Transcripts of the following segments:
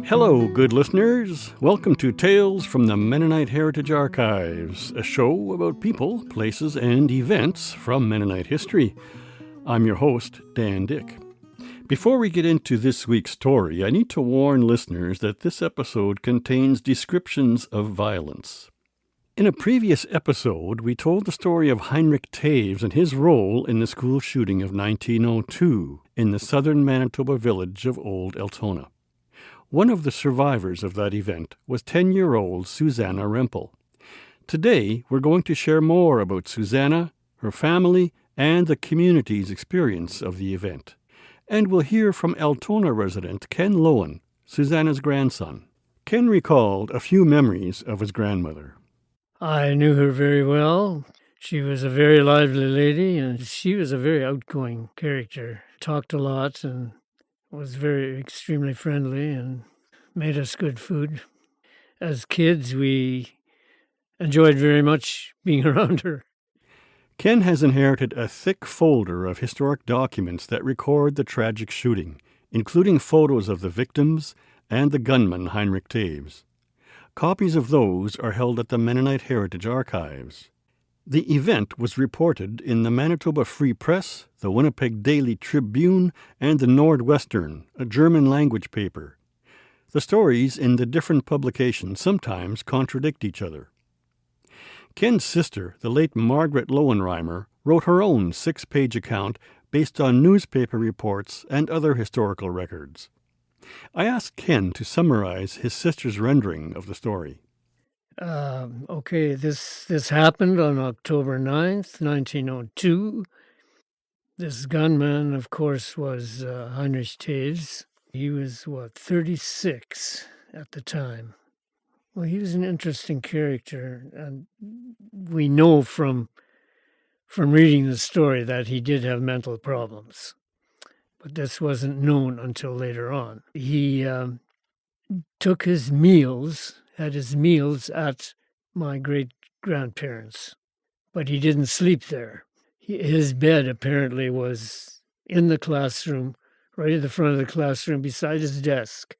Hello, good listeners. Welcome to Tales from the Mennonite Heritage Archives, a show about people, places, and events from Mennonite history. I'm your host, Dan Dyck. Before we get into this week's story, I need to warn listeners that this episode contains descriptions of violence. In a previous episode, we told the story of Heinrich Toews and his role in the school shooting of 1902 in the southern Manitoba village of Old Altona. One of the survivors of that event was 10-year-old Susanna Rempel. Today, we're going to share more about Susanna, her family, and the community's experience of the event. And we'll hear from Altona resident Ken Loewen, Susanna's grandson. Ken recalled a few memories of his grandmother. I knew her very well. She was a very lively lady, and she was a very outgoing character. Talked a lot and was extremely friendly and made us good food. As kids, we enjoyed very much being around her. Ken has inherited a thick folder of historic documents that record the tragic shooting, including photos of the victims and the gunman Heinrich Toews. Copies of those are held at the Mennonite Heritage Archives. The event was reported in the Manitoba Free Press, the Winnipeg Daily Tribune, and the Nordwestern, a German-language paper. The stories in the different publications sometimes contradict each other. Ken's sister, the late Margaret Loewen, wrote her own 6-page account based on newspaper reports and other historical records. I asked Ken to summarize his sister's rendering of the story. This happened on October 9th, 1902. This gunman, of course, was Heinrich Toews. He was, 36 at the time. Well, he was an interesting character, and we know from reading the story that he did have mental problems. But this wasn't known until later on. He took his meals at my great-grandparents', but he didn't sleep there. His bed apparently was in the classroom, right at the front of the classroom beside his desk.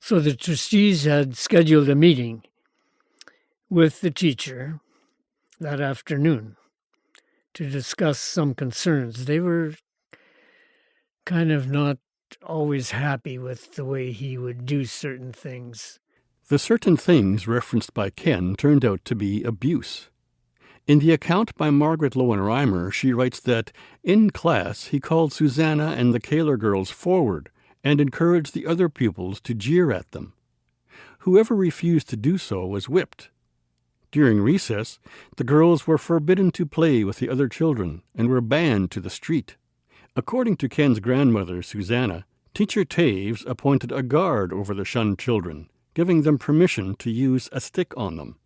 So the trustees had scheduled a meeting with the teacher that afternoon to discuss some concerns. They were kind of not always happy with the way he would do certain things. The certain things referenced by Ken turned out to be abuse. In the account by Margaret Loewen, she writes that, in class, he called Susanna and the Kaler girls forward and encouraged the other pupils to jeer at them. Whoever refused to do so was whipped. During recess, the girls were forbidden to play with the other children and were banned to the street. According to Ken's grandmother, Susanna, Teacher Toews appointed a guard over the shunned children, giving them permission to use a stick on them.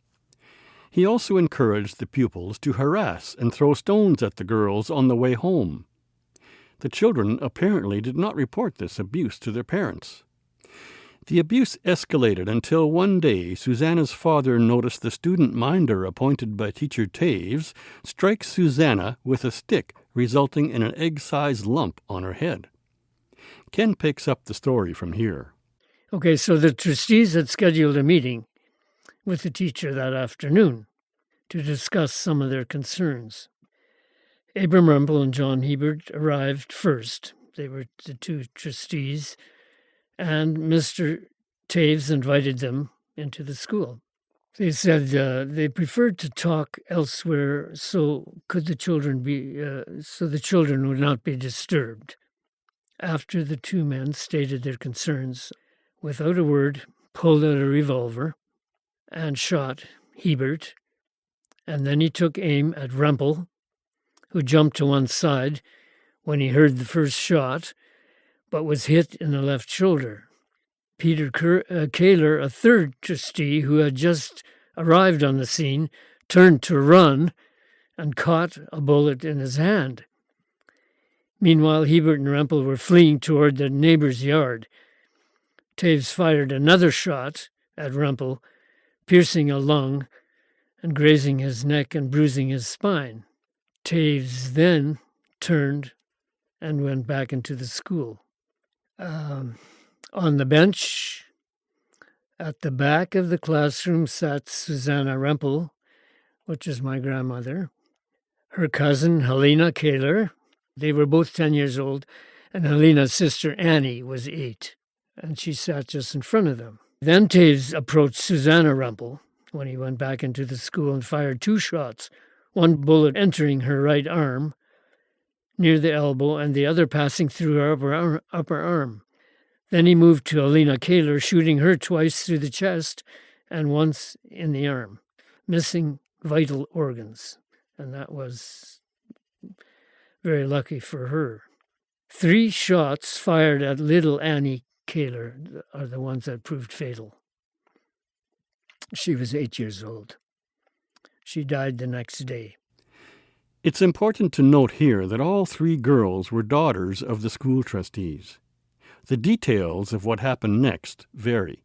He also encouraged the pupils to harass and throw stones at the girls on the way home. The children apparently did not report this abuse to their parents. The abuse escalated until one day Susanna's father noticed the student minder appointed by Teacher Toews strike Susanna with a stick, resulting in an egg-sized lump on her head. Ken picks up the story from here. Okay, so the trustees had scheduled a meeting with the teacher that afternoon to discuss some of their concerns. Abram Rempel and John Hebert arrived first. They were the two trustees, and Mr. Toews invited them into the school. They said they preferred to talk elsewhere so the children would not be disturbed. After the two men stated their concerns, without a word, pulled out a revolver and shot Hebert, and then he took aim at Rempel, who jumped to one side when he heard the first shot, but was hit in the left shoulder. Peter Kaler, a third trustee who had just arrived on the scene, turned to run and caught a bullet in his hand. Meanwhile, Hebert and Rempel were fleeing toward the neighbor's yard. Toews fired another shot at Rempel, piercing a lung and grazing his neck and bruising his spine. Toews then turned and went back into the school. On the bench at the back of the classroom sat Susanna Rempel, which is my grandmother, her cousin Helena Kaler. They were both 10 years old, and Helena's sister Annie was 8, and she sat just in front of them. Then Toews approached Susanna Rempel when he went back into the school and fired 2 shots, one bullet entering her right arm near the elbow and the other passing through her upper arm. Then he moved to Helena Kaler, shooting her twice through the chest and once in the arm, missing vital organs. And that was very lucky for her. 3 shots fired at little Annie Kaler are the ones that proved fatal. She was 8 years old. She died the next day. It's important to note here that all 3 girls were daughters of the school trustees. The details of what happened next vary.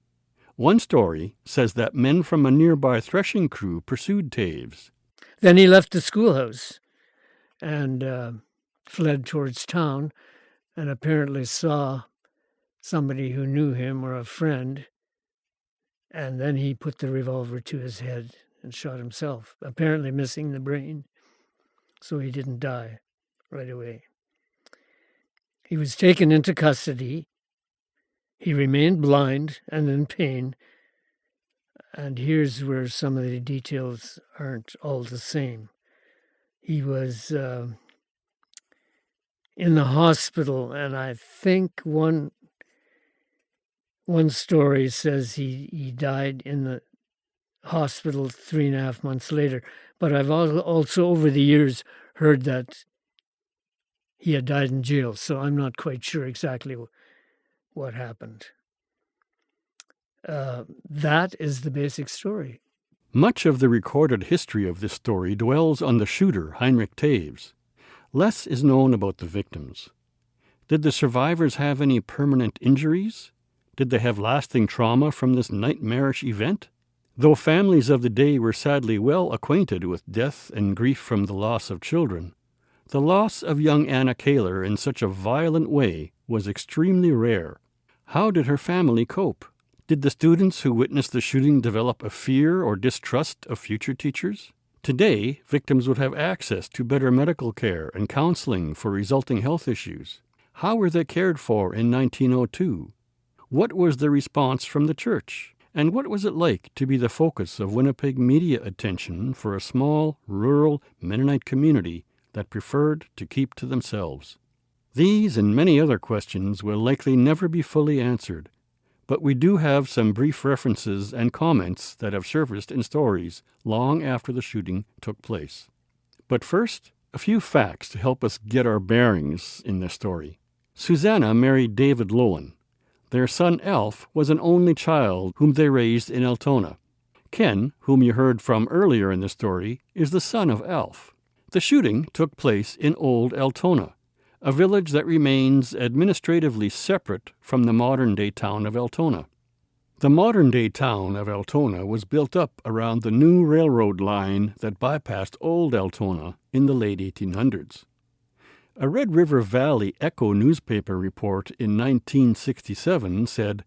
One story says that men from a nearby threshing crew pursued Toews. Then he left the schoolhouse and fled towards town and apparently saw somebody who knew him or a friend, and then he put the revolver to his head and shot himself, apparently missing the brain, so he didn't die right away. He was taken into custody. He remained blind and in pain, and here's where some of the details aren't all the same. He was in the hospital, and I think one story says he died in the hospital 3.5 months later, but I've also over the years heard that he had died in jail, so I'm not quite sure exactly what happened. That is the basic story. Much of the recorded history of this story dwells on the shooter, Heinrich Toews. Less is known about the victims. Did the survivors have any permanent injuries? Did they have lasting trauma from this nightmarish event? Though families of the day were sadly well acquainted with death and grief from the loss of children, the loss of young Anna Kaler in such a violent way was extremely rare. How did her family cope? Did the students who witnessed the shooting develop a fear or distrust of future teachers? Today, victims would have access to better medical care and counseling for resulting health issues. How were they cared for in 1902? What was the response from the church? And what was it like to be the focus of Winnipeg media attention for a small, rural Mennonite community that preferred to keep to themselves? These and many other questions will likely never be fully answered, but we do have some brief references and comments that have surfaced in stories long after the shooting took place. But first, a few facts to help us get our bearings in this story. Susanna married David Loewen. Their son Alf was an only child whom they raised in Altona. Ken, whom you heard from earlier in the story, is the son of Alf. The shooting took place in Old Altona, a village that remains administratively separate from the modern-day town of Altona. The modern-day town of Altona was built up around the new railroad line that bypassed Old Altona in the late 1800s. A Red River Valley Echo newspaper report in 1967 said,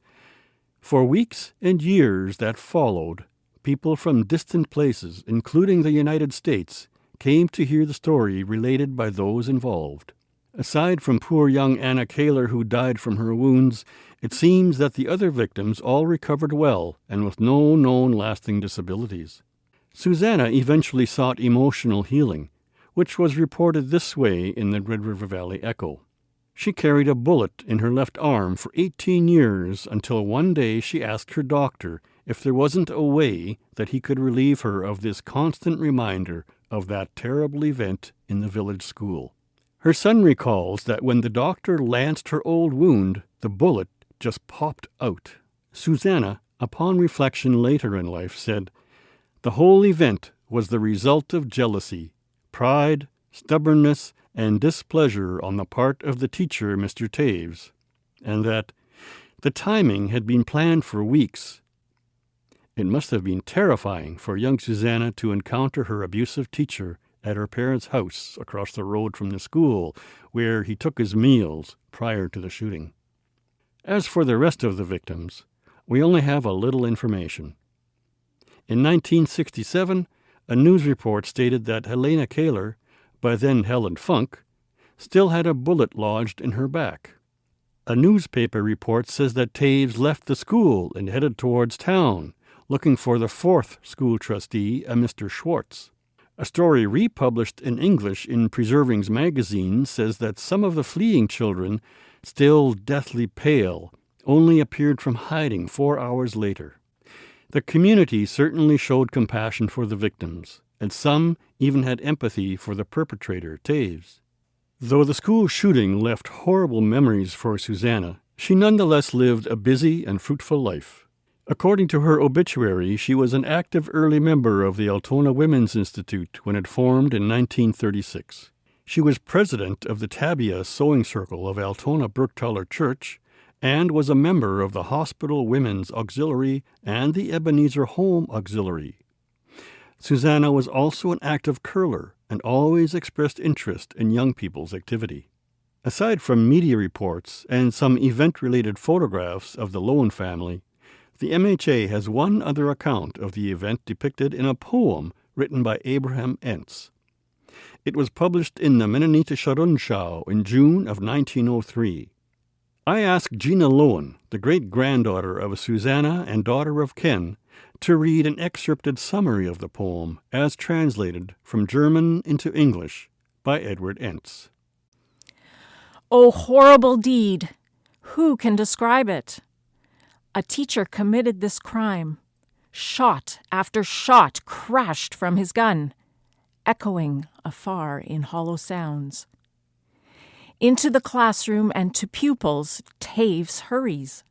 "For weeks and years that followed, people from distant places, including the United States, came to hear the story related by those involved. Aside from poor young Anna Kaler, who died from her wounds, it seems that the other victims all recovered well and with no known lasting disabilities." Susanna eventually sought emotional healing, which was reported this way in the Red River Valley Echo. She carried a bullet in her left arm for 18 years until one day she asked her doctor if there wasn't a way that he could relieve her of this constant reminder of that terrible event in the village school. Her son recalls that when the doctor lanced her old wound, the bullet just popped out. Susanna, upon reflection later in life, said, "The whole event was the result of jealousy, pride, stubbornness, and displeasure on the part of the teacher, Mr. Toews, and that the timing had been planned for weeks. It must have been terrifying for young Susanna to encounter her abusive teacher at her parents' house across the road from the school where he took his meals prior to the shooting." As for the rest of the victims, we only have a little information. In 1967, a news report stated that Helena Kaler, by then Helen Funk, still had a bullet lodged in her back. A newspaper report says that Toews left the school and headed towards town, looking for the fourth school trustee, a Mr. Schwartz. A story republished in English in Preservings magazine says that some of the fleeing children, still deathly pale, only appeared from hiding 4 hours later. The community certainly showed compassion for the victims, and some even had empathy for the perpetrator, Toews. Though the school shooting left horrible memories for Susanna, she nonetheless lived a busy and fruitful life. According to her obituary, she was an active early member of the Altona Women's Institute when it formed in 1936. She was president of the Tabia Sewing Circle of Altona Burgtaller Church and was a member of the Hospital Women's Auxiliary and the Ebenezer Home Auxiliary. Susanna was also an active curler and always expressed interest in young people's activity. Aside from media reports and some event-related photographs of the Loewen family, the MHA has one other account of the event depicted in a poem written by Abraham Entz. It was published in the MENNONITE Rundschau in June of 1903. I asked Gina Loewen, the great-granddaughter of Susanna and daughter of Ken, to read an excerpted summary of the poem as translated from German into English by Edward Entz. O horrible deed! Who can describe it? A teacher committed this crime. Shot after shot crashed from his gun, echoing afar in hollow sounds. Into the classroom and to pupils, Toews hurries,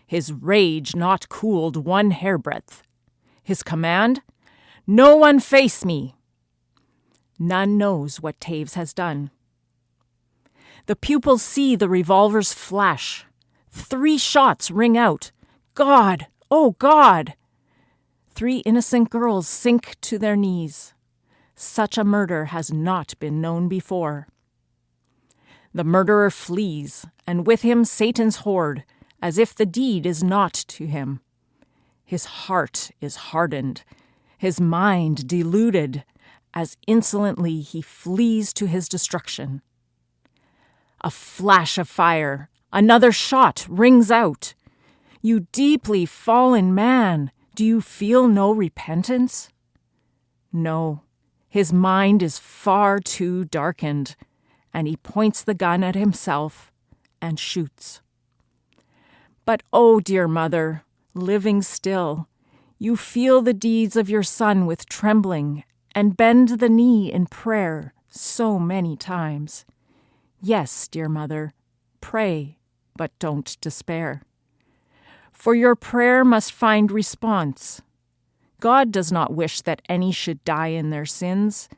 his rage not cooled one hairbreadth. His command, "No one face me." None knows what Toews has done. The pupils see the revolver's flash. 3 shots ring out. God, oh God! 3 innocent girls sink to their knees. Such a murder has not been known before. The murderer flees, and with him Satan's horde, as if the deed is naught to him. His heart is hardened, his mind deluded, as insolently he flees to his destruction. A flash of fire, another shot rings out. You deeply fallen man, do you feel no repentance? No, his mind is far too darkened, and he points the gun at himself and shoots. But, oh, dear mother, living still, you feel the deeds of your son with trembling and bend the knee in prayer so many times. Yes, dear mother, pray, but don't despair. For your prayer must find response. God does not wish that any should die in their sins,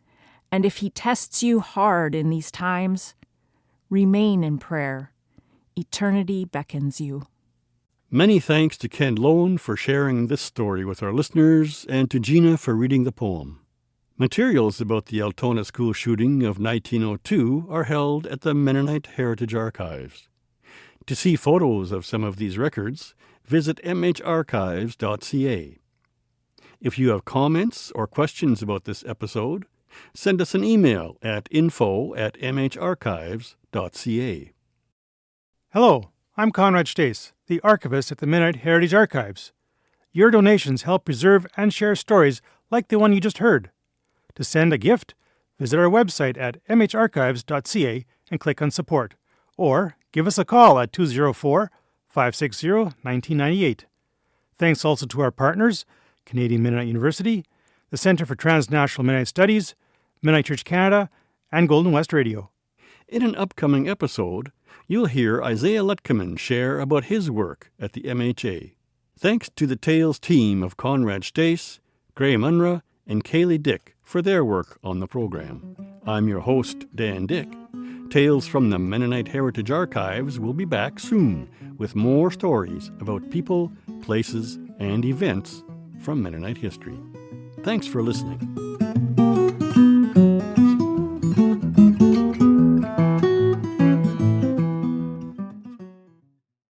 and if he tests you hard in these times, remain in prayer. Eternity beckons you. Many thanks to Ken Loewen for sharing this story with our listeners and to Gina for reading the poem. Materials about the Altona school shooting of 1902 are held at the Mennonite Heritage Archives. To see photos of some of these records, visit mharchives.ca. If you have comments or questions about this episode, send us an email at info@mharchives.ca. Hello, I'm Conrad Stace, the archivist at the Mennonite Heritage Archives. Your donations help preserve and share stories like the one you just heard. To send a gift, visit our website at mharchives.ca and click on Support, or give us a call at 204-560-1998. Thanks also to our partners, Canadian Mennonite University, the Centre for Transnational Mennonite Studies, Mennonite Church Canada, and Golden West Radio. In an upcoming episode, you'll hear Isaiah Lutkeman share about his work at the MHA. Thanks to the Tales team of Conrad Stace, Graham Unruh, and Kaylee Dyck for their work on the program. I'm your host, Dan Dyck. Tales from the Mennonite Heritage Archives will be back soon with more stories about people, places, and events from Mennonite history. Thanks for listening.